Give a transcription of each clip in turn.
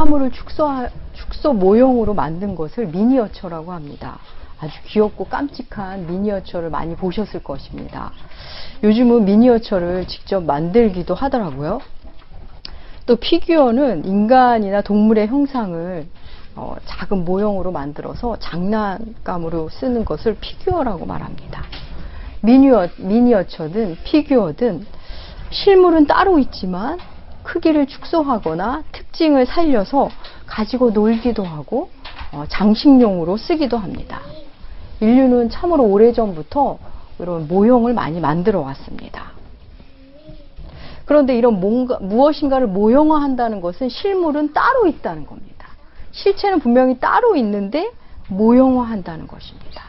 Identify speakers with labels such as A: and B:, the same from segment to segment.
A: 사물을 축소 모형으로 만든 것을 미니어처라고 합니다. 아주 귀엽고 깜찍한 미니어처를 많이 보셨을 것입니다. 요즘은 미니어처를 직접 만들기도 하더라고요. 또 피규어는 인간이나 동물의 형상을 작은 모형으로 만들어서 장난감으로 쓰는 것을 피규어라고 말합니다. 미니어처든 피규어든 실물은 따로 있지만 크기를 축소하거나 특징을 살려서 가지고 놀기도 하고 장식용으로 쓰기도 합니다. 인류는 참으로 오래전부터 이런 모형을 많이 만들어 왔습니다. 그런데 이런 무엇인가를 모형화한다는 것은 실물은 따로 있다는 겁니다. 실체는 분명히 따로 있는데 모형화한다는 것입니다.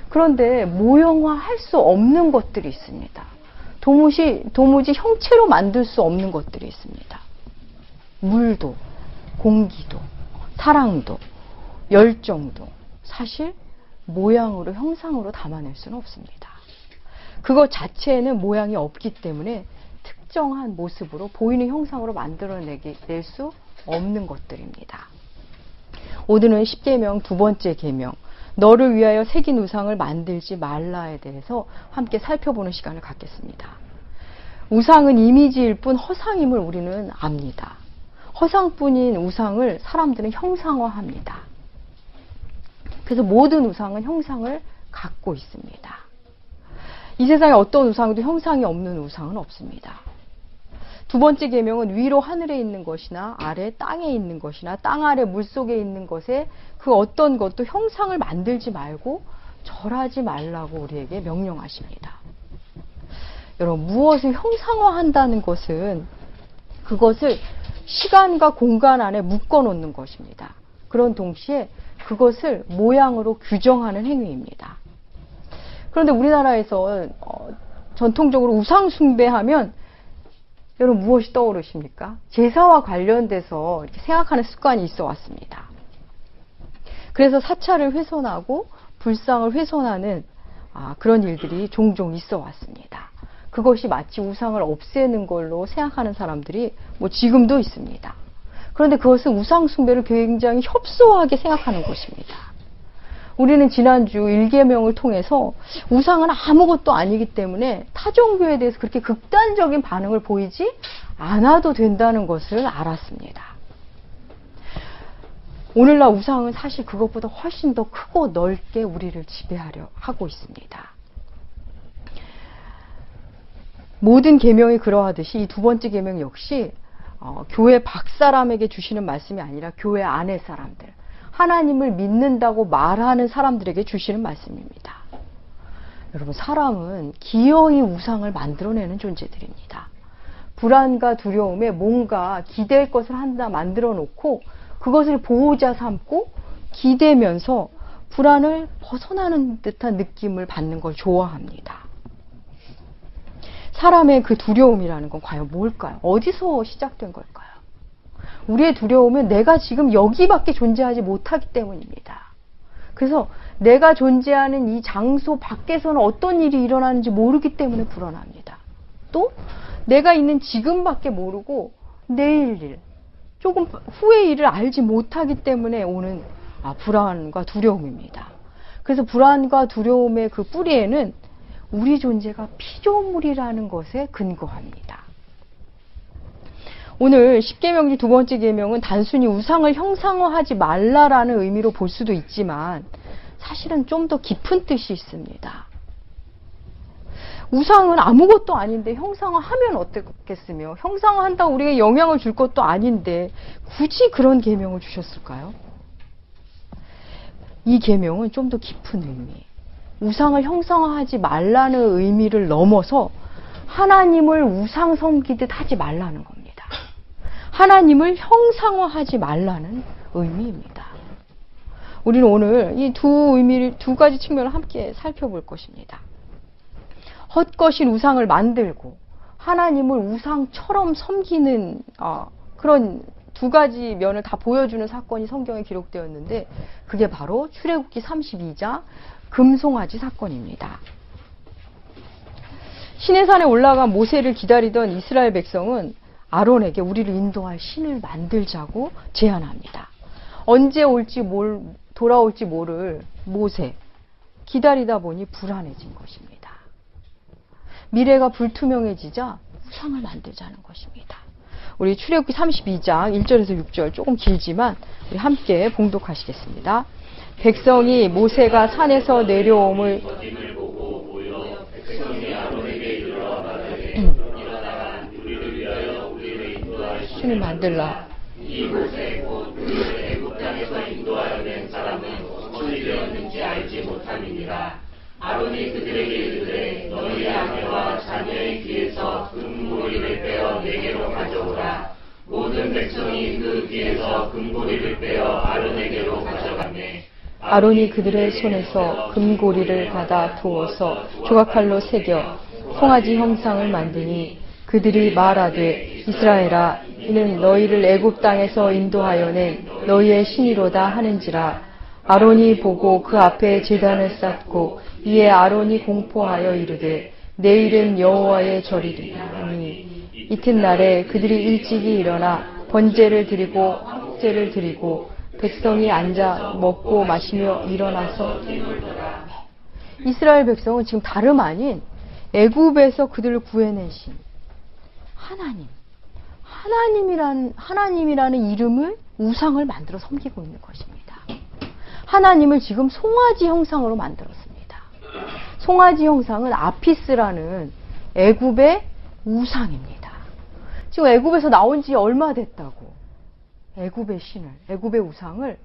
A: 그런데 모형화할 수 없는 것들이 있습니다. 도무지 형체로 만들 수 없는 것들이 있습니다. 물도, 공기도, 사랑도, 열정도 사실 모양으로, 형상으로 담아낼 수는 없습니다. 그것 자체에는 모양이 없기 때문에 특정한 모습으로 보이는 형상으로 만들어낼 수 없는 것들입니다. 오늘은 10계명 두 번째 계명, 너를 위하여 새긴 우상을 만들지 말라에 대해서 함께 살펴보는 시간을 갖겠습니다. 우상은 이미지일 뿐 허상임을 우리는 압니다. 허상뿐인 우상을 사람들은 형상화합니다. 그래서 모든 우상은 형상을 갖고 있습니다. 이 세상에 어떤 우상도 형상이 없는 우상은 없습니다. 두 번째 계명은 위로 하늘에 있는 것이나 아래 땅에 있는 것이나 땅 아래 물속에 있는 것에 그 어떤 것도 형상을 만들지 말고 절하지 말라고 우리에게 명령하십니다. 여러분, 무엇을 형상화한다는 것은 그것을 시간과 공간 안에 묶어놓는 것입니다. 그런 동시에 그것을 모양으로 규정하는 행위입니다. 그런데 우리나라에서 전통적으로 우상 숭배하면 여러분 무엇이 떠오르십니까? 제사와 관련돼서 이렇게 생각하는 습관이 있어 왔습니다. 그래서 사찰을 훼손하고 불상을 훼손하는 그런 일들이 종종 있어 왔습니다. 그것이 마치 우상을 없애는 걸로 생각하는 사람들이 지금도 있습니다. 그런데 그것은 우상 숭배를 굉장히 협소하게 생각하는 것입니다. 우리는 지난주 1계명을 통해서 우상은 아무것도 아니기 때문에 타종교에 대해서 그렇게 극단적인 반응을 보이지 않아도 된다는 것을 알았습니다. 오늘날 우상은 사실 그것보다 훨씬 더 크고 넓게 우리를 지배하려 하고 있습니다. 모든 계명이 그러하듯이 이 두 번째 계명 역시 교회 밖 사람에게 주시는 말씀이 아니라 교회 안의 사람들, 하나님을 믿는다고 말하는 사람들에게 주시는 말씀입니다. 여러분, 사람은 기어이 우상을 만들어내는 존재들입니다. 불안과 두려움에 뭔가 기댈 것을 만들어 놓고 그것을 보호자 삼고 기대면서 불안을 벗어나는 듯한 느낌을 받는 걸 좋아합니다. 사람의 그 두려움이라는 건 과연 뭘까요? 어디서 시작된 걸까요? 우리의 두려움은 내가 지금 여기밖에 존재하지 못하기 때문입니다. 그래서 내가 존재하는 이 장소 밖에서는 어떤 일이 일어나는지 모르기 때문에 불안합니다. 또 내가 있는 지금밖에 모르고 내일 일, 조금 후의 일을 알지 못하기 때문에 오는 불안과 두려움입니다. 그래서 불안과 두려움의 그 뿌리에는 우리 존재가 피조물이라는 것에 근거합니다. 오늘 10계명 중 두 번째 계명은 단순히 우상을 형상화하지 말라라는 의미로 볼 수도 있지만 사실은 좀 더 깊은 뜻이 있습니다. 우상은 아무것도 아닌데 형상화하면 어떻겠으며 형상화한다고 우리에게 영향을 줄 것도 아닌데 굳이 그런 계명을 주셨을까요? 이 계명은 좀 더 깊은 의미, 우상을 형상화하지 말라는 의미를 넘어서 하나님을 우상 섬기듯 하지 말라는 겁니다. 하나님을 형상화하지 말라는 의미입니다. 우리는 오늘 이 두 가지 측면을 함께 살펴볼 것입니다. 헛것인 우상을 만들고 하나님을 우상처럼 섬기는 그런 두 가지 면을 다 보여주는 사건이 성경에 기록되었는데 그게 바로 출애굽기 32장 금송아지 사건입니다. 시내산에 올라간 모세를 기다리던 이스라엘 백성은 아론에게 우리를 인도할 신을 만들자고 제안합니다. 언제 돌아올지 모를 모세, 기다리다 보니 불안해진 것입니다. 미래가 불투명해지자 우상을 만들자는 것입니다. 우리 출애굽기 32장 1절에서 6절 조금 길지만 우리 함께 봉독하시겠습니다. 백성이 모세가 산에서 내려옴을 신을 만들라.
B: 이 모세 곧 그를 애굽 땅에서 인도하여 낸 사람은 어디 되었는지 알지 못함이니라. 아론이 그들에게 이르되 너희의 아내와 자녀의 귀에서 금고리를 빼어 내게로 가져오라. 모든 백성이 그 귀에서 금고리를 빼어 아론에게로 가져갔네.
A: 아론이 그들의 손에서 금고리를 받아 두어서 조각칼로 새겨 송아지 형상을 만드니 그들이 말하되 이스라엘아 이는 너희를 애굽 땅에서 인도하여 낸 너희의 신이로다 하는지라. 아론이 보고 그 앞에 제단을 쌓고 이에 아론이 공포하여 이르되 내일은 여호와의 절이니 이튿날에 그들이 일찍이 일어나 번제를 드리고 화목제를 드리고 백성이 앉아 먹고 마시며 일어나서 이스라엘 백성은 지금 다름 아닌 애굽에서 그들을 구해낸 신 하나님이라는 이름을 우상을 만들어 섬기고 있는 것입니다. 하나님을 지금 송아지 형상으로 만들었습니다. 송아지 형상은 아피스라는 애굽의 우상입니다. 지금 애굽에서 나온 지 얼마 됐다고 애굽의 신을, 애굽의 우상을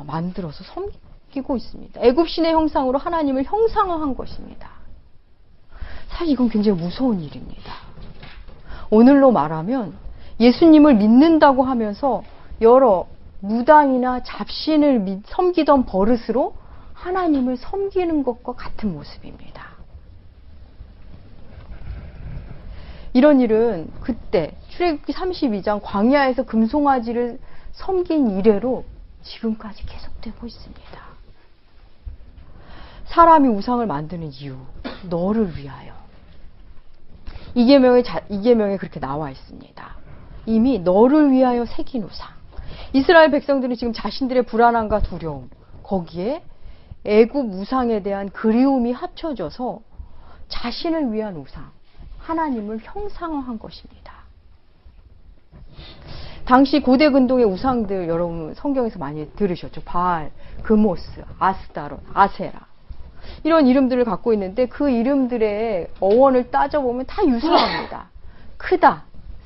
A: 만들어서 섬기고 있습니다. 애굽 신의 형상으로 하나님을 형상화한 것입니다. 사실 이건 굉장히 무서운 일입니다. 오늘로 말하면 예수님을 믿는다고 하면서 여러 무당이나 잡신을 섬기던 버릇으로 하나님을 섬기는 것과 같은 모습입니다. 이런 일은 그때 출애굽기 32장 광야에서 금송아지를 섬긴 이래로 지금까지 계속되고 있습니다. 사람이 우상을 만드는 이유, 너를 위하여. 이계명에 그렇게 나와 있습니다. 이미 너를 위하여 새긴 우상. 이스라엘 백성들은 지금 자신들의 불안함과 두려움, 거기에 애굽 우상에 대한 그리움이 합쳐져서 자신을 위한 우상, 하나님을 형상화한 것입니다. 당시 고대 근동의 우상들 여러분 성경에서 많이 들으셨죠. 바알, 그모스, 아스타롯, 아세라 이런 이름들을 갖고 있는데 그 이름들의 어원을 따져보면 다 유사합니다. 크다,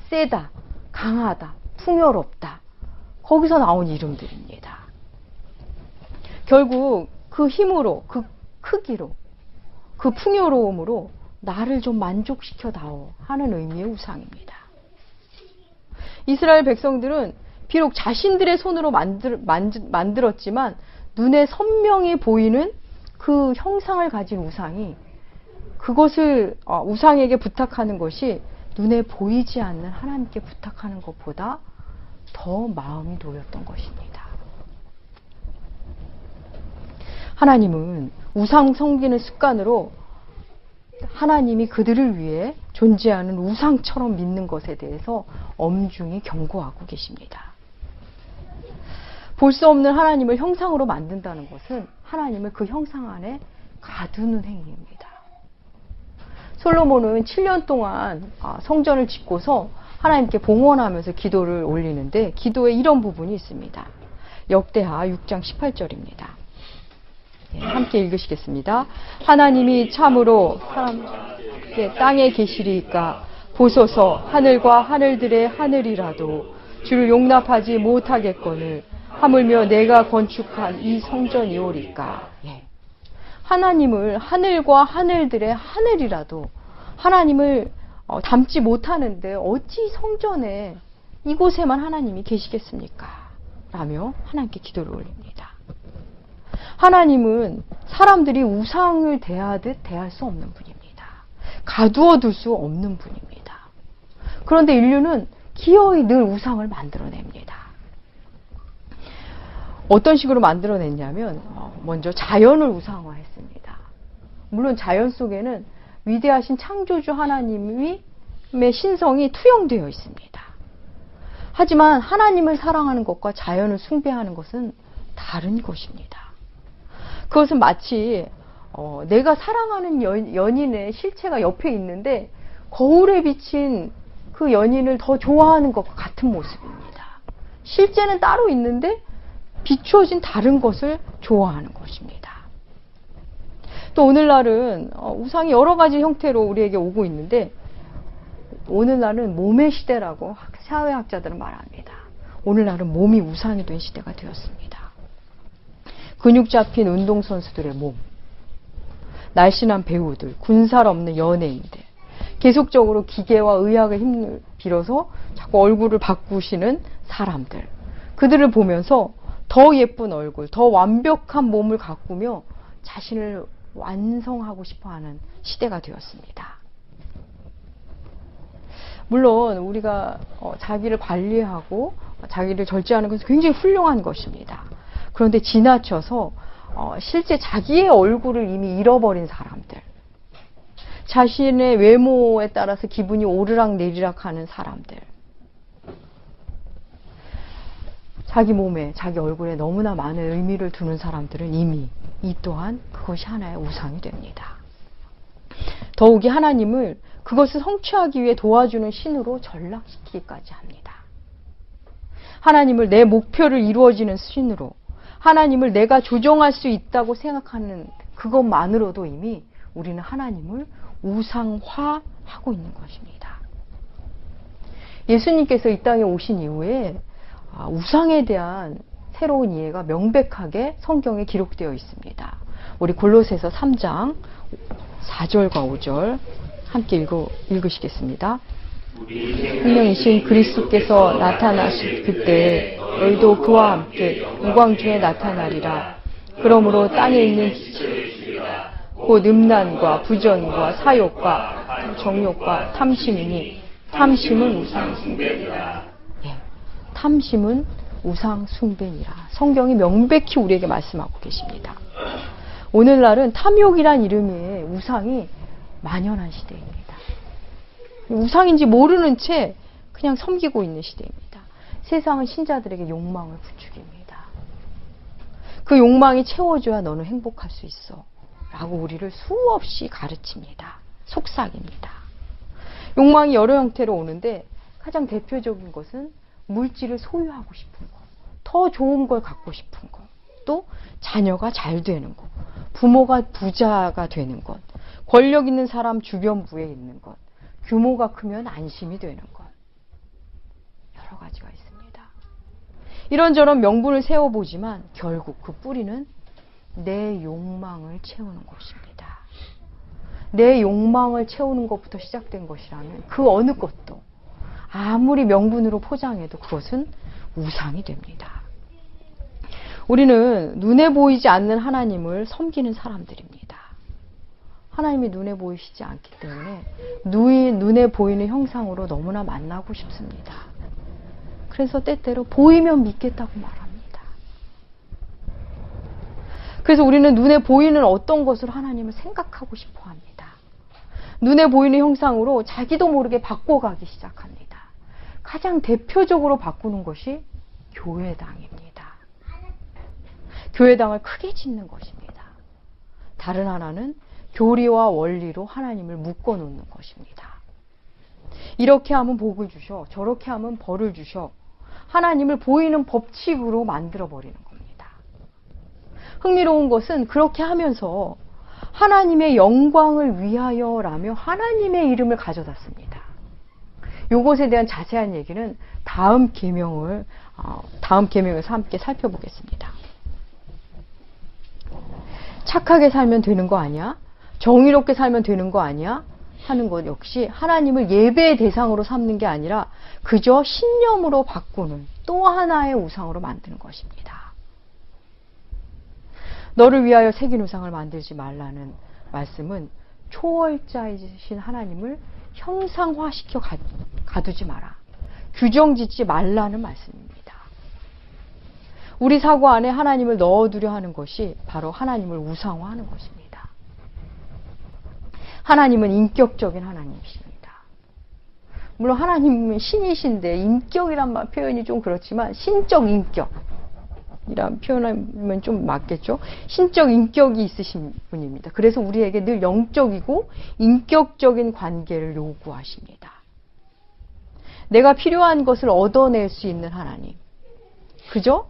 A: 세다, 강하다, 풍요롭다. 거기서 나온 이름들입니다. 결국 그 힘으로, 그 크기로, 그 풍요로움으로 나를 좀 만족시켜다오 하는 의미의 우상입니다. 이스라엘 백성들은 비록 자신들의 손으로 만들었지만 눈에 선명히 보이는 그 형상을 가진 우상이 그것을 우상에게 부탁하는 것이 눈에 보이지 않는 하나님께 부탁하는 것보다 더 마음이 놓였던 것입니다. 하나님은 우상 섬기는 습관으로 하나님이 그들을 위해 존재하는 우상처럼 믿는 것에 대해서 엄중히 경고하고 계십니다. 볼 수 없는 하나님을 형상으로 만든다는 것은 하나님을 그 형상 안에 가두는 행위입니다. 솔로몬은 7년 동안 성전을 짓고서 하나님께 봉헌하면서 기도를 올리는데 기도에 이런 부분이 있습니다. 역대하 6장 18절입니다. 함께 읽으시겠습니다. 하나님이 참으로 땅에 계시리이까 보소서 하늘과 하늘들의 하늘이라도 주를 용납하지 못하겠거늘 하물며 내가 건축한 이 성전이오리까. 하나님을 하늘과 하늘들의 하늘이라도 하나님을 담지 못하는데 어찌 성전에 이곳에만 하나님이 계시겠습니까? 라며 하나님께 기도를 올립니다. 하나님은 사람들이 우상을 대하듯 대할 수 없는 분입니다. 가두어 둘 수 없는 분입니다. 그런데 인류는 기어이 늘 우상을 만들어냅니다. 어떤 식으로 만들어냈냐면 먼저 자연을 우상화했습니다. 물론 자연 속에는 위대하신 창조주 하나님의 신성이 투영되어 있습니다. 하지만 하나님을 사랑하는 것과 자연을 숭배하는 것은 다른 것입니다. 그것은 마치 내가 사랑하는 연인의 실체가 옆에 있는데 거울에 비친 그 연인을 더 좋아하는 것과 같은 모습입니다. 실제는 따로 있는데 비추어진 다른 것을 좋아하는 것입니다. 또 오늘날은 우상이 여러 가지 형태로 우리에게 오고 있는데 오늘날은 몸의 시대라고 사회학자들은 말합니다. 오늘날은 몸이 우상이 된 시대가 되었습니다. 근육 잡힌 운동선수들의 몸, 날씬한 배우들, 군살 없는 연예인들, 계속적으로 기계와 의학의 힘을 빌어서 자꾸 얼굴을 바꾸시는 사람들, 그들을 보면서 더 예쁜 얼굴, 더 완벽한 몸을 가꾸며 자신을 완성하고 싶어하는 시대가 되었습니다. 물론 우리가 자기를 관리하고 자기를 절제하는 것은 굉장히 훌륭한 것입니다. 그런데 지나쳐서 실제 자기의 얼굴을 이미 잃어버린 사람들, 자신의 외모에 따라서 기분이 오르락내리락 하는 사람들, 자기 몸에, 자기 얼굴에 너무나 많은 의미를 두는 사람들은 이미 이 또한 그것이 하나의 우상이 됩니다. 더욱이 하나님을 그것을 성취하기 위해 도와주는 신으로 전락시키기까지 합니다. 하나님을 내 목표를 이루어지는 신으로, 하나님을 내가 조정할 수 있다고 생각하는 그것만으로도 이미 우리는 하나님을 우상화하고 있는 것입니다. 예수님께서 이 땅에 오신 이후에 우상에 대한 새로운 이해가 명백하게 성경에 기록되어 있습니다. 우리 골로새서 3장 4절과 5절 함께 읽으시겠습니다. 생명이신 그리스도께서 나타나실 그때 너희도 그와 함께 영광 중에 나타나리라. 그러므로 땅에 있는 곧 음란과 부정과 사욕과 정욕과 탐심이니 탐심은 우상 숭배니라. 탐심은 우상 숭배니라. 성경이 명백히 우리에게 말씀하고 계십니다. 오늘날은 탐욕이란 이름의 우상이 만연한 시대입니다. 우상인지 모르는 채 그냥 섬기고 있는 시대입니다. 세상은 신자들에게 욕망을 부추깁니다. 그 욕망이 채워줘야 너는 행복할 수 있어 라고 우리를 수없이 가르칩니다. 속삭입니다. 욕망이 여러 형태로 오는데 가장 대표적인 것은 물질을 소유하고 싶은 것, 더 좋은 걸 갖고 싶은 것, 또 자녀가 잘 되는 것, 부모가 부자가 되는 것, 권력 있는 사람 주변부에 있는 것, 규모가 크면 안심이 되는 것, 여러 가지가 있습니다. 이런저런 명분을 세워보지만 결국 그 뿌리는 내 욕망을 채우는 것입니다. 내 욕망을 채우는 것부터 시작된 것이라면 그 어느 것도 아무리 명분으로 포장해도 그것은 우상이 됩니다. 우리는 눈에 보이지 않는 하나님을 섬기는 사람들입니다. 하나님이 눈에 보이시지 않기 때문에 눈에 보이는 형상으로 너무나 만나고 싶습니다. 그래서 때때로 보이면 믿겠다고 말합니다. 그래서 우리는 눈에 보이는 어떤 것을 하나님을 생각하고 싶어 합니다. 눈에 보이는 형상으로 자기도 모르게 바꿔가기 시작합니다. 가장 대표적으로 바꾸는 것이 교회당입니다. 교회당을 크게 짓는 것입니다. 다른 하나는 교리와 원리로 하나님을 묶어놓는 것입니다. 이렇게 하면 복을 주셔, 저렇게 하면 벌을 주셔, 하나님을 보이는 법칙으로 만들어버리는 겁니다. 흥미로운 것은 그렇게 하면서 하나님의 영광을 위하여라며 하나님의 이름을 가져다 씁니다. 이것에 대한 자세한 얘기는 다음 계명에서 함께 살펴보겠습니다. 착하게 살면 되는 거 아니야? 정의롭게 살면 되는 거 아니야? 하는 것 역시 하나님을 예배의 대상으로 삼는 게 아니라 그저 신념으로 바꾸는 또 하나의 우상으로 만드는 것입니다. 너를 위하여 새긴 우상을 만들지 말라는 말씀은 초월자이신 하나님을 형상화시켜 가두지 마라. 규정 짓지 말라는 말씀입니다. 우리 사고 안에 하나님을 넣어두려 하는 것이 바로 하나님을 우상화하는 것입니다. 하나님은 인격적인 하나님이십니다. 물론 하나님은 신이신데 인격이란 표현이 좀 그렇지만 신적 인격이란 표현하면 좀 맞겠죠. 신적 인격이 있으신 분입니다. 그래서 우리에게 늘 영적이고 인격적인 관계를 요구하십니다. 내가 필요한 것을 얻어낼 수 있는 하나님. 그죠?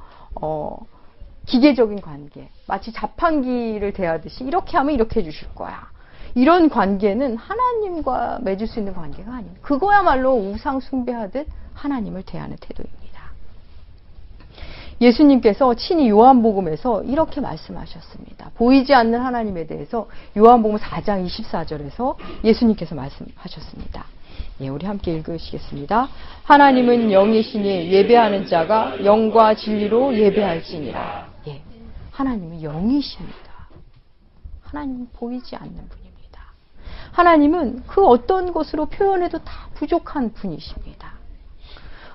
A: 기계적인 관계. 마치 자판기를 대하듯이 이렇게 하면 이렇게 해주실 거야. 이런 관계는 하나님과 맺을 수 있는 관계가 아닙니다. 그거야말로 우상 숭배하듯 하나님을 대하는 태도입니다. 예수님께서 친히 요한복음에서 이렇게 말씀하셨습니다. 보이지 않는 하나님에 대해서 요한복음 4장 24절에서 예수님께서 말씀하셨습니다. 예, 우리 함께 읽으시겠습니다. 하나님은 영이시니 예배하는 자가 영과 진리로 예배할지니라. 예, 하나님은 영이십니다. 하나님은 보이지 않는 분입니다. 하나님은 그 어떤 것으로 표현해도 다 부족한 분이십니다.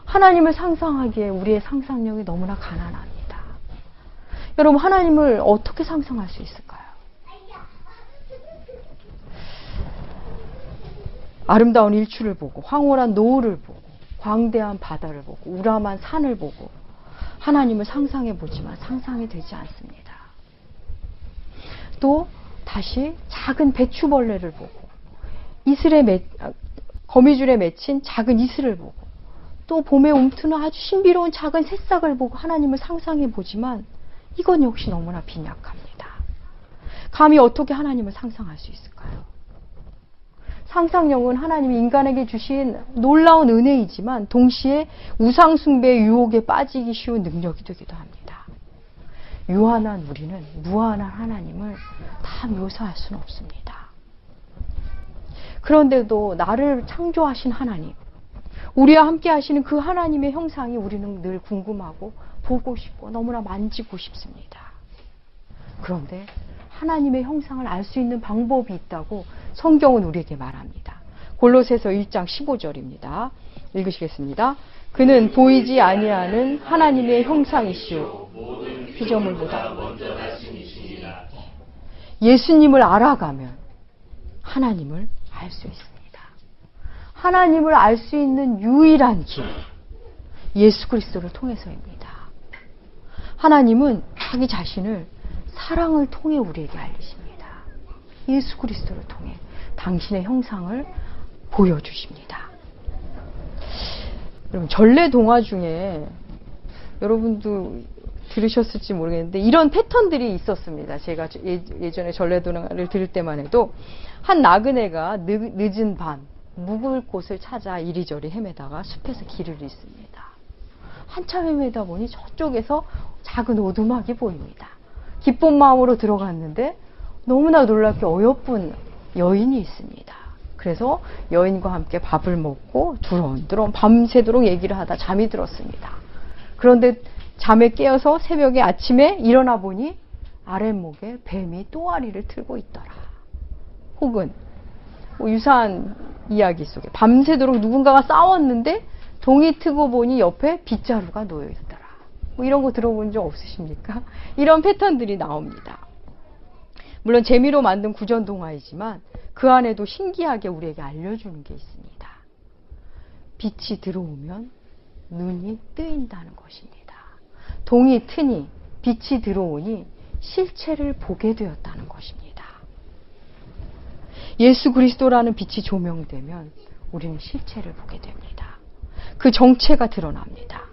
A: 하나님을 상상하기에 우리의 상상력이 너무나 가난합니다. 여러분, 하나님을 어떻게 상상할 수 있을까요? 아름다운 일출을 보고 황홀한 노을을 보고 광대한 바다를 보고 우람한 산을 보고 하나님을 상상해 보지만 상상이 되지 않습니다. 또 다시 작은 배추벌레를 보고 거미줄에 맺힌 작은 이슬을 보고 또 봄에 움트는 아주 신비로운 작은 새싹을 보고 하나님을 상상해 보지만 이건 역시 너무나 빈약합니다. 감히 어떻게 하나님을 상상할 수 있을까요? 상상력은 하나님이 인간에게 주신 놀라운 은혜이지만 동시에 우상숭배의 유혹에 빠지기 쉬운 능력이 되기도 합니다. 유한한 우리는 무한한 하나님을 다 묘사할 수는 없습니다. 그런데도 나를 창조하신 하나님, 우리와 함께 하시는 그 하나님의 형상이 우리는 늘 궁금하고 보고 싶고 너무나 만지고 싶습니다. 그런데 하나님의 형상을 알 수 있는 방법이 있다고 성경은 우리에게 말합니다. 골로새서 1장 15절입니다. 읽으시겠습니다. 그는 보이지 아니하는 하나님의 형상이시오 피조물보다 예수님을 알아가면 하나님을 알 수 있습니다. 하나님을 알 수 있는 유일한 길, 예수 그리스도를 통해서입니다. 하나님은 자기 자신을 사랑을 통해 우리에게 알리십니다. 예수 그리스도를 통해 당신의 형상을 보여주십니다. 여러분, 전래 동화 중에 여러분도 들으셨을지 모르겠는데 이런 패턴들이 있었습니다. 제가 예전에 전래 동화를 들을 때만 해도 한 나그네가 늦은 밤 묵을 곳을 찾아 이리저리 헤매다가 숲에서 길을 잃습니다. 한참 헤매다 보니 저쪽에서 작은 오두막이 보입니다. 기쁜 마음으로 들어갔는데 너무나 놀랍게 어여쁜 여인이 있습니다. 그래서 여인과 함께 밥을 먹고 두런두런 밤새도록 얘기를 하다 잠이 들었습니다. 그런데 잠에 깨어서 새벽에 아침에 일어나 보니 아랫목에 뱀이 또아리를 틀고 있더라. 혹은 유사한 이야기 속에 밤새도록 누군가가 싸웠는데 동이 트고 보니 옆에 빗자루가 놓여 있더라. 이런 거 들어본 적 없으십니까? 이런 패턴들이 나옵니다. 물론 재미로 만든 구전 동화이지만 그 안에도 신기하게 우리에게 알려주는 게 있습니다. 빛이 들어오면 눈이 뜨인다는 것입니다. 동이 트니 빛이 들어오니 실체를 보게 되었다는 것입니다. 예수 그리스도라는 빛이 조명되면 우리는 실체를 보게 됩니다. 그 정체가 드러납니다.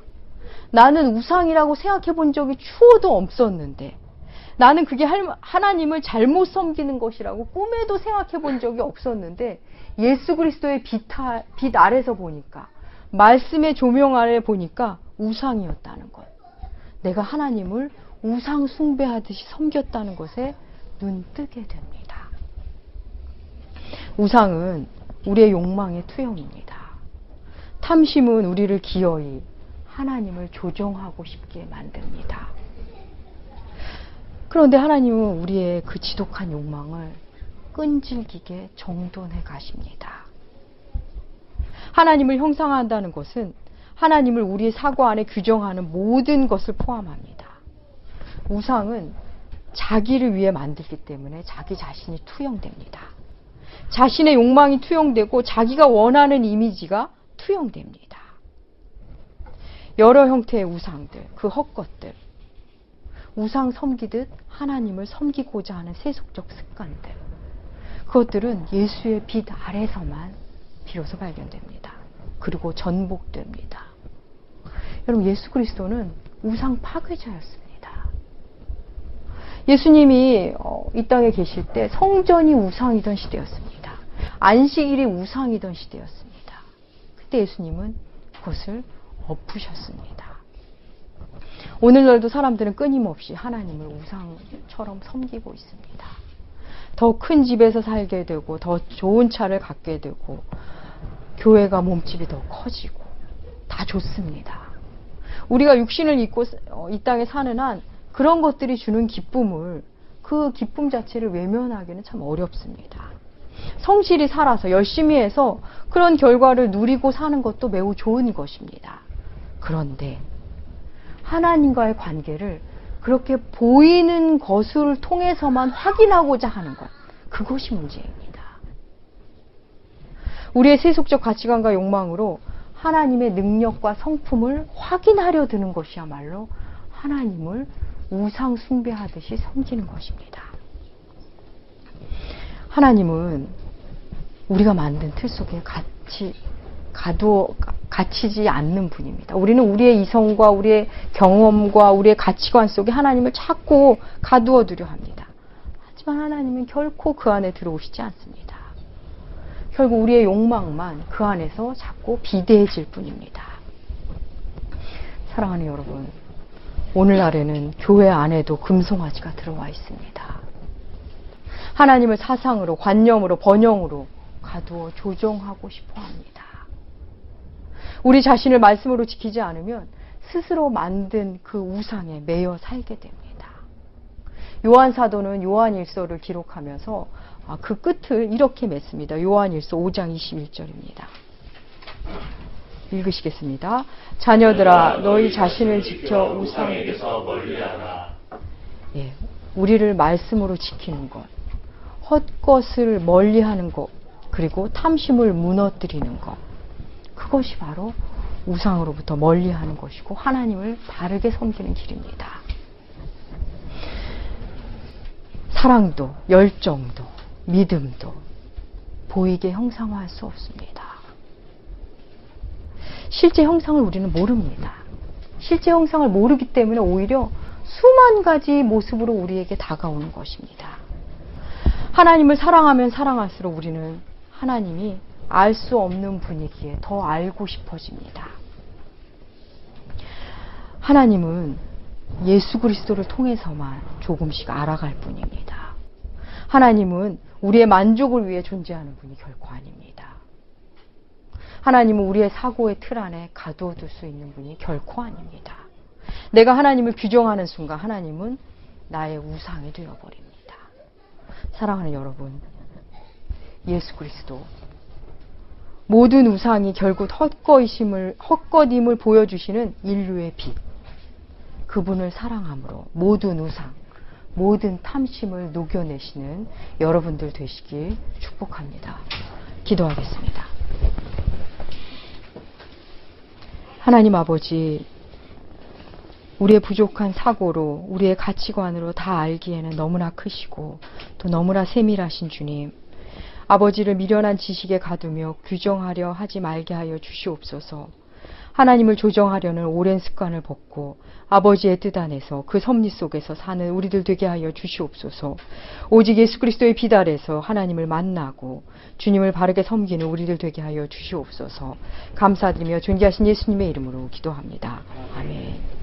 A: 나는 우상이라고 생각해 본 적이 추호도 없었는데 나는 그게 하나님을 잘못 섬기는 것이라고 꿈에도 생각해 본 적이 없었는데 예수 그리스도의 빛 아래서 보니까 말씀의 조명 아래 보니까 우상이었다는 것. 내가 하나님을 우상 숭배하듯이 섬겼다는 것에 눈 뜨게 됩니다. 우상은 우리의 욕망의 투영입니다. 탐심은 우리를 기어이 하나님을 조종하고 싶게 만듭니다. 그런데 하나님은 우리의 그 지독한 욕망을 끈질기게 정돈해 가십니다. 하나님을 형상화한다는 것은 하나님을 우리의 사고 안에 규정하는 모든 것을 포함합니다. 우상은 자기를 위해 만들기 때문에 자기 자신이 투영됩니다. 자신의 욕망이 투영되고 자기가 원하는 이미지가 투영됩니다. 여러 형태의 우상들, 그 헛것들, 우상 섬기듯 하나님을 섬기고자 하는 세속적 습관들, 그것들은 예수의 빛 아래서만 비로소 발견됩니다. 그리고 전복됩니다. 여러분, 예수 그리스도는 우상 파괴자였습니다. 예수님이 이 땅에 계실 때 성전이 우상이던 시대였습니다. 안식일이 우상이던 시대였습니다. 그때 예수님은 그것을 엎으셨습니다. 오늘날도 사람들은 끊임없이 하나님을 우상처럼 섬기고 있습니다. 더 큰 집에서 살게 되고, 더 좋은 차를 갖게 되고, 교회가 몸집이 더 커지고, 다 좋습니다. 우리가 육신을 입고 이 땅에 사는 한 그런 것들이 주는 기쁨을, 그 기쁨 자체를 외면하기는 참 어렵습니다. 성실히 살아서 열심히 해서 그런 결과를 누리고 사는 것도 매우 좋은 것입니다. 그런데 하나님과의 관계를 그렇게 보이는 것을 통해서만 확인하고자 하는 것, 그것이 문제입니다. 우리의 세속적 가치관과 욕망으로 하나님의 능력과 성품을 확인하려 드는 것이야말로 하나님을 우상 숭배하듯이 섬기는 것입니다. 하나님은 우리가 만든 틀 속에 갇히지 않는 분입니다. 우리는 우리의 이성과 우리의 경험과 우리의 가치관 속에 하나님을 찾고 가두어 두려 합니다. 하지만 하나님은 결코 그 안에 들어오시지 않습니다. 결국 우리의 욕망만 그 안에서 자꾸 비대해질 뿐입니다. 사랑하는 여러분, 오늘날에는 교회 안에도 금송아지가 들어와 있습니다. 하나님을 사상으로, 관념으로, 번영으로 가두어 조종하고 싶어 합니다. 우리 자신을 말씀으로 지키지 않으면 스스로 만든 그 우상에 매여 살게 됩니다. 요한 사도는 요한일서를 기록하면서 그 끝을 이렇게 맺습니다. 요한일서 5장 21절입니다. 읽으시겠습니다. 자녀들아, 너희 자신을 지켜 우상에게서 멀리하라. 예, 우리를 말씀으로 지키는 것, 헛것을 멀리하는 것, 그리고 탐심을 무너뜨리는 것, 그것이 바로 우상으로부터 멀리하는 것이고 하나님을 바르게 섬기는 길입니다. 사랑도, 열정도, 믿음도 보이게 형상화할 수 없습니다. 실제 형상을 우리는 모릅니다. 실제 형상을 모르기 때문에 오히려 수만 가지 모습으로 우리에게 다가오는 것입니다. 하나님을 사랑하면 사랑할수록 우리는 하나님이 알 수 없는 분이기에 더 알고 싶어집니다. 하나님은 예수 그리스도를 통해서만 조금씩 알아갈 뿐입니다. 하나님은 우리의 만족을 위해 존재하는 분이 결코 아닙니다. 하나님은 우리의 사고의 틀 안에 가둬둘 수 있는 분이 결코 아닙니다. 내가 하나님을 규정하는 순간 하나님은 나의 우상이 되어버립니다. 사랑하는 여러분, 예수 그리스도, 모든 우상이 결국 헛것임을 보여주시는 인류의 빛, 그분을 사랑함으로 모든 우상, 모든 탐심을 녹여내시는 여러분들 되시길 축복합니다. 기도하겠습니다. 하나님 아버지, 우리의 부족한 사고로, 우리의 가치관으로 다 알기에는 너무나 크시고 또 너무나 세밀하신 주님, 아버지를 미련한 지식에 가두며 규정하려 하지 말게 하여 주시옵소서. 하나님을 조정하려는 오랜 습관을 벗고 아버지의 뜻 안에서 그 섭리 속에서 사는 우리들 되게 하여 주시옵소서. 오직 예수 그리스도의 빛 아래서 하나님을 만나고 주님을 바르게 섬기는 우리들 되게 하여 주시옵소서. 감사드리며 존귀하신 예수님의 이름으로 기도합니다. 아멘.